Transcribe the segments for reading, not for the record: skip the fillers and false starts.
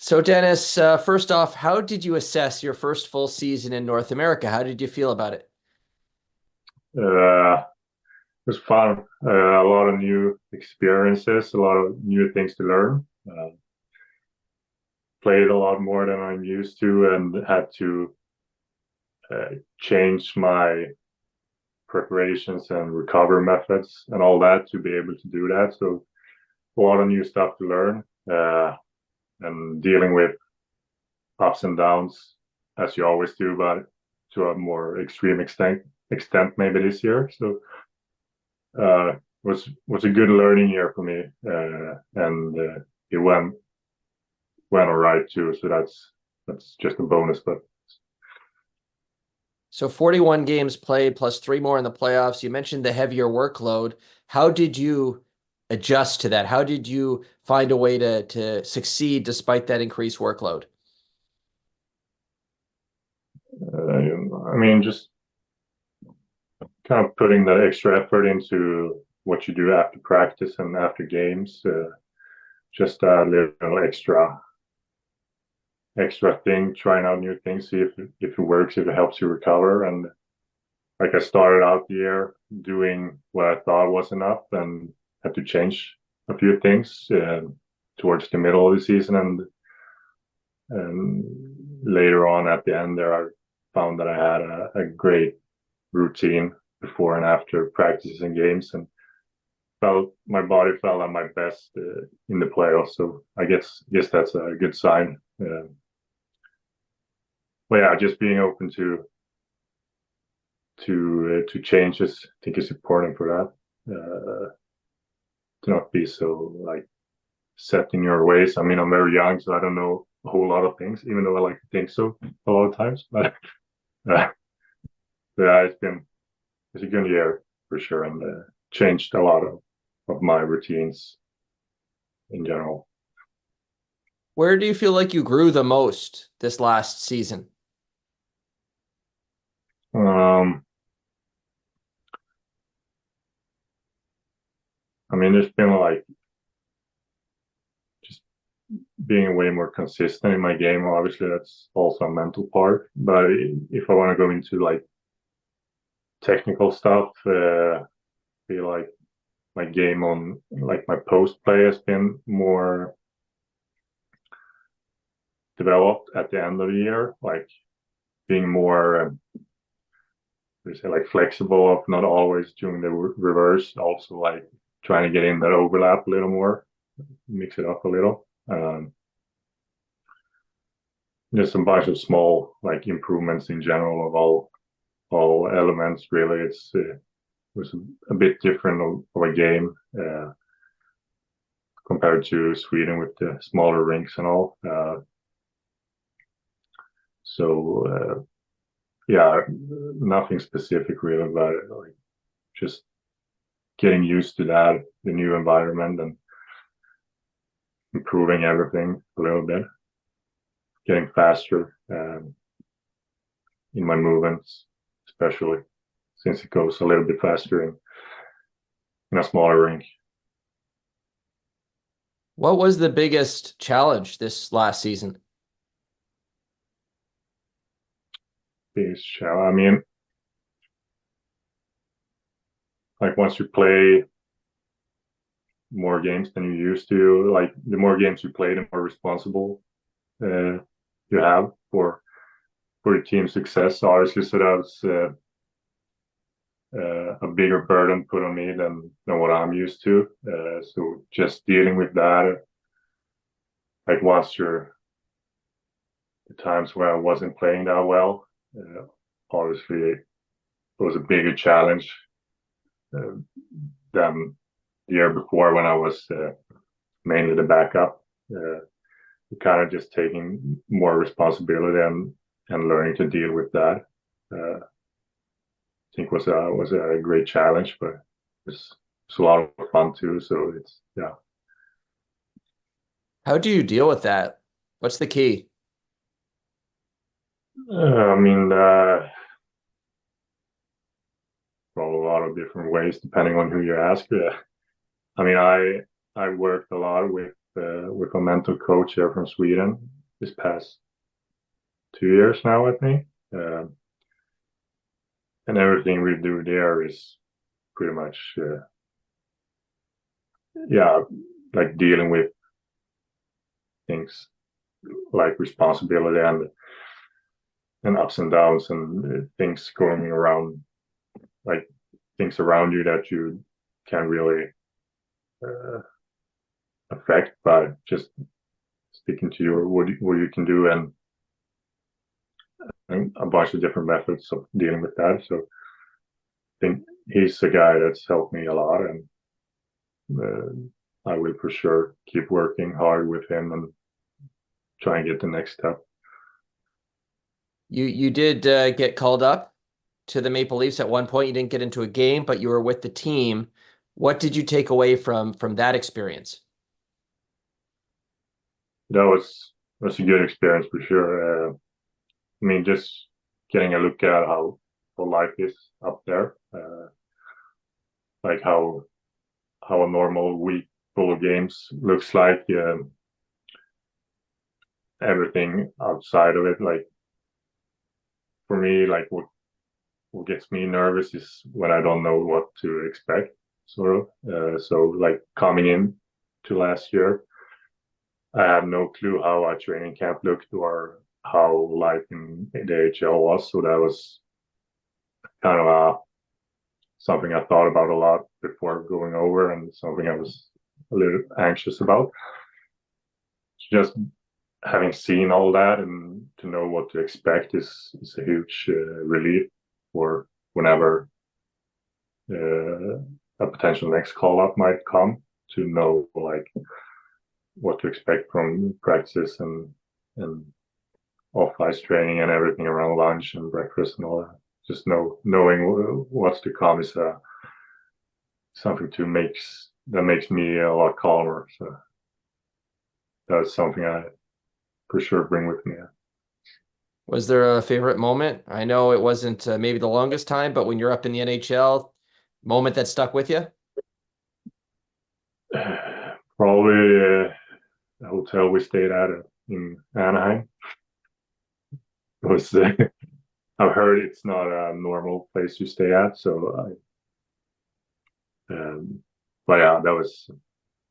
So, Dennis, first off, how did you assess your first full season in North America? How did you feel about it? Uh, it was fun. A lot of new experiences, a lot of new things to learn. Played a lot more than I'm used to, and had to change my preparations and recovery methods and all that to be able to do that. So a lot of new stuff to learn, and dealing with ups and downs as you always do, but to a more extreme extent maybe this year. So was a good learning year for me, and it went all right too. So that's just a bonus. But So, 41 games played plus three more in the playoffs. You mentioned the heavier workload. How did you adjust to that? How did you find a way to succeed despite that increased workload? I mean, just kind of putting the extra effort into what you do after practice and after games. Just a little extra thing, trying out new things, see if it works, if it helps you recover. And like I started out the year doing what I thought was enough, and had to change a few things towards the middle of the season, and later on at the end there, I found that I had a great routine before and after practices and games, and felt my body felt at my best in the playoffs. So I guess that's a good sign. But yeah, just being open to changes, I think is important for that. To not be so like set in your ways. I mean, I'm very young, so I don't know a whole lot of things, even though I like to think so a lot of times. But uh, yeah, it's a good year for sure, and changed a lot of my routines in general. Where do you feel like you grew the most this last season? Um, I mean, there's been like just being way more consistent in my game. Obviously, that's also a mental part. But if I want to go into like technical stuff, feel like my game on like my post play has been more developed at the end of the year, like being more say like flexible, of not always doing the reverse, also like trying to get in that overlap a little more, mix it up a little. Just a bunch of small like improvements in general of all elements. Really, it was a bit different of a game compared to Sweden with the smaller rinks and all. So yeah, nothing specific really about it. Like just getting used to that, the new environment, and improving everything a little bit, getting faster in my movements, especially since it goes a little bit faster in a smaller rink. What was the biggest challenge this last season? I mean, like once you play more games than you used to, like the more games you play, the more responsible uh, you have for the team success. Obviously, so that was a bigger burden put on me than what I'm used to. So just dealing with that, like once you're the times where I wasn't playing that well, obviously it was a bigger challenge uh, than the year before when I was mainly the backup. Uh, kind of just taking more responsibility and learning to deal with that. I think was a great challenge, but it's a lot of fun too. So it's yeah. How do you deal with that? What's the key? I mean, well, a lot of different ways depending on who you ask. I mean, I worked a lot with a mental coach here from Sweden, this past 2 years now, I think. And everything we do there is pretty much, yeah, like dealing with things like responsibility and ups and downs and things going around, like things around you that you can't really uh, affect by just sticking to your what you can do and a bunch of different methods of dealing with that. So I think he's a guy that's helped me a lot, and I will for sure keep working hard with him and try and get the next step. You did get called up to the Maple Leafs at one point. You didn't get into a game, but you were with the team. What did you take away from that experience? That was a good experience for sure. I mean, just getting a look at how life is up there, like how a normal week full of games looks like. Everything outside of it, like for me, like what gets me nervous is when I don't know what to expect, sort of. So like coming in to last year, I had no clue how our training camp looked or how life in the AHL was. So that was kind of something I thought about a lot before going over, and something I was a little anxious about. Just having seen all that and to know what to expect is a huge relief for whenever a potential next call up might come, to know like what to expect from practice and off ice training and everything around lunch and breakfast and all that. Just knowing what's to come is something that makes me a lot calmer. So that's something I for sure bring with me. Was there a favorite moment? I know it wasn't maybe the longest time, but when you're up in the NHL, moment that stuck with you? Probably the hotel we stayed at in Anaheim. It was I've heard it's not a normal place to stay at, so but yeah, that was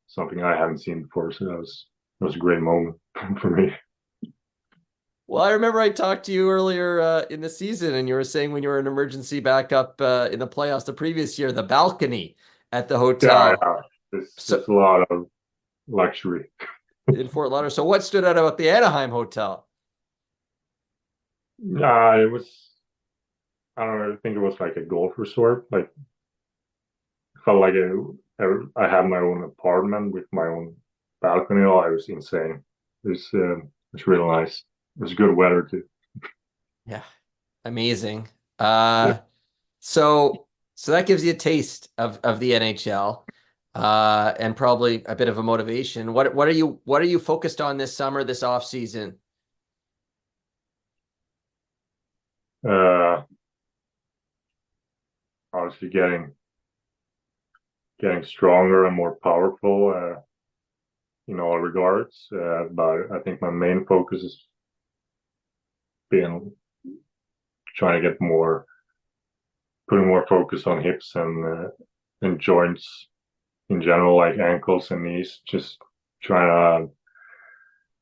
something I haven't seen before, so that was a great moment for me. Well, I remember I talked to you earlier in the season, and you were saying when you were an emergency backup in the playoffs the previous year, the balcony at the Yeah, hotel. yeah. There's So a lot of luxury. in Fort Lauderdale. So what stood out about the Anaheim hotel? It was, I don't know, I think it was like a golf resort. Like felt like I had my own apartment with my own balcony. Oh, it was insane. It's really nice. It was good weather too. Yeah, amazing. Yeah. Uh, so that gives you a taste of the NHL, and probably a bit of a motivation. What are you focused on this summer, this off season? Uh, Obviously getting stronger and more powerful in all regards. But I think my main focus is being trying to get putting more focus on hips and joints in general, like ankles and knees. Just trying to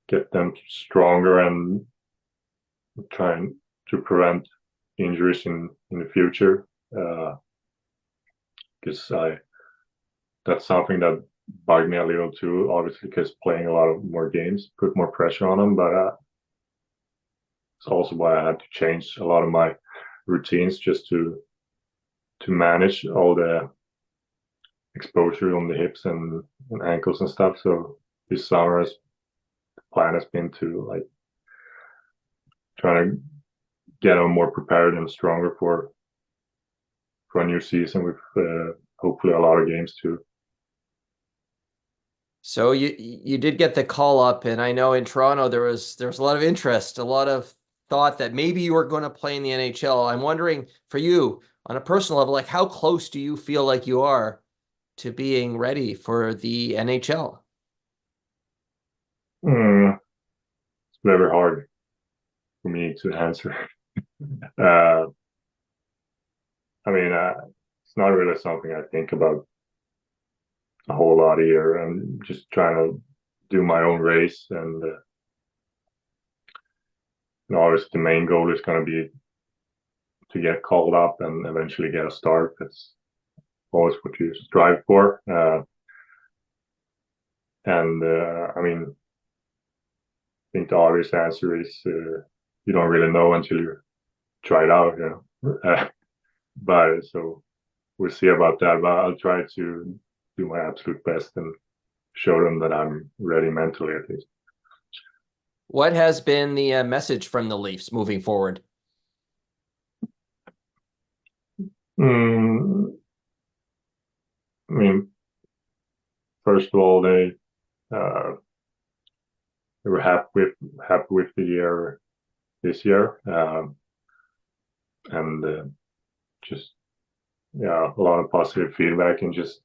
get them stronger and trying to prevent injuries in the future. Because that's something that bugged me a little too, obviously, because playing a lot of more games put more pressure on them. But it's also why I had to change a lot of my routines just to manage all the exposure on the hips and ankles and stuff. So this summer's plan has been to like try to get them more prepared and stronger for a new season with hopefully a lot of games too. So you did get the call up, and I know in Toronto there was a lot of interest, a lot of thought that maybe you were going to play in the NHL. I'm wondering for you on a personal level, like how close do you feel like you are to being ready for the NHL? Mm, very hard for me to answer. uh, I mean, it's not really something I think about a whole lot here. I'm just trying to do my own race, and obviously the main goal is going to be to get called up and eventually get a start. That's always what you strive for. I mean, I think the obvious answer is you don't really know until you try it out, you know. But so we'll see about that. But I'll try to do my absolute best and show them that I'm ready mentally at least. What has been the message from the Leafs moving forward? I mean, first of all, uh, they were happy with the year this year, and just yeah, a lot of positive feedback, and just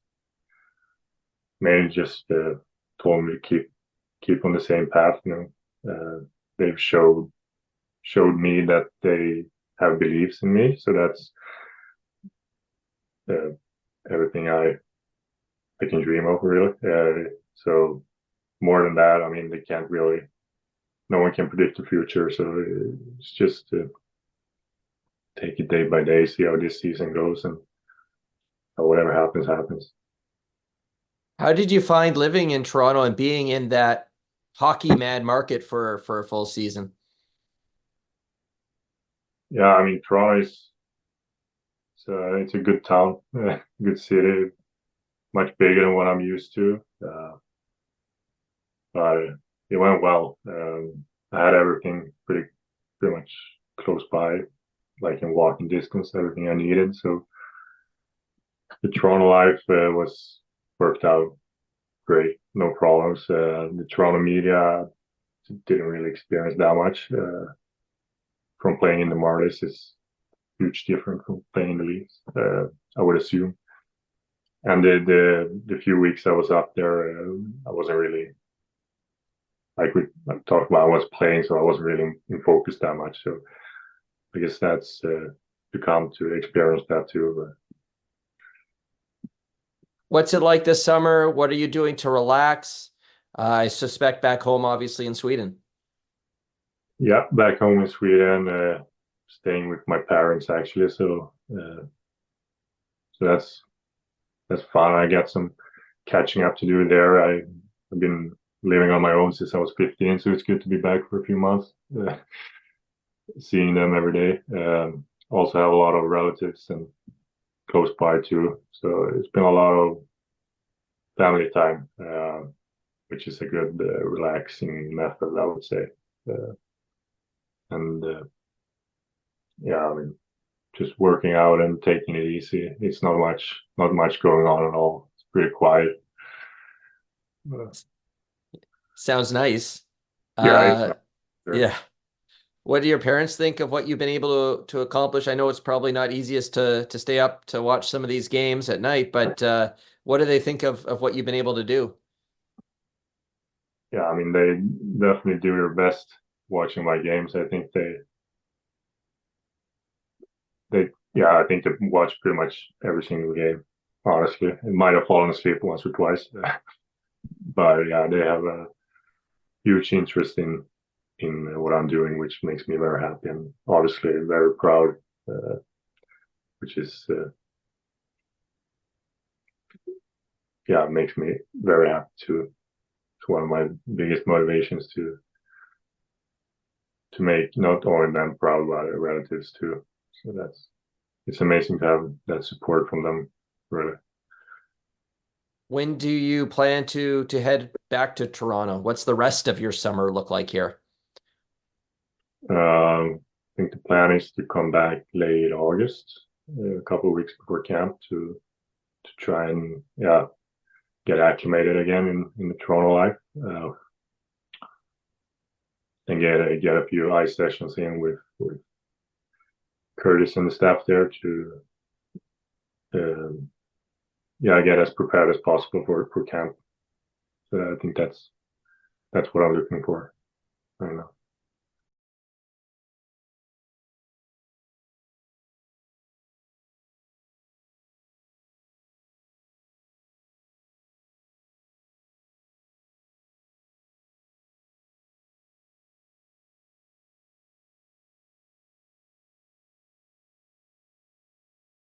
mainly just told me to keep on the same path. You know, they've showed me that they have beliefs in me, so that's uh, everything I can dream of, really. So more than that, I mean, they can't really. No one can predict the future, so it's just take it day by day, see how this season goes, and whatever happens, happens. How did you find living in Toronto and being in that hockey mad market for a full season? Yeah, I mean, Toronto is it's a good town, good city, much bigger than what I'm used to. But it went well. I had everything pretty much close by, like in walking distance, everything I needed. So the Toronto life was worked out great, no problems. The Toronto media didn't really experience that much from playing in the Marlies. Is huge difference from playing in the Leafs, I would assume. And the few weeks I was up there, I wasn't really like we talked about. I was playing, so I wasn't really in focus that much. So I guess that's to come to experience that too. But What's it like this summer? What are you doing to relax? I suspect back home, obviously in Sweden. yeah, back home in Sweden, staying with my parents actually. So that's fun. I got some catching up to do there. I've been living on my own since I was 15, so it's good to be back for a few months, seeing them every day. Also have a lot of relatives and close by too, so it's been a lot of family time, which is a good relaxing method, I would say. Uh, and yeah, I mean, just working out and taking it easy. It's not much going on at all. It's pretty quiet. Uh, Sounds nice. yeah, it's Uh, not sure. yeah. What do your parents think of what you've been able to accomplish? I know it's probably not easiest to stay up to watch some of these games at night, but what do they think of what you've been able to do? Yeah, I mean, they definitely do their best watching my games. I think they yeah, I think they watch pretty much every single game. Honestly, it might have fallen asleep once or twice, but yeah, they have a huge interest in what I'm doing, which makes me very happy and obviously very proud. Uh, which is yeah, makes me very happy too. It's one of my biggest motivations to make not only them proud but their relatives too. So it's amazing to have that support from them, really. When do you plan to head back to Toronto? What's the rest of your summer look like here? I think the plan is to come back late August, a couple of weeks before camp, to try and yeah get acclimated again in the Toronto life, and get a few ice sessions in with Curtis and the staff there to uh, yeah get as prepared as possible for camp. So I think that's what I'm looking for right now.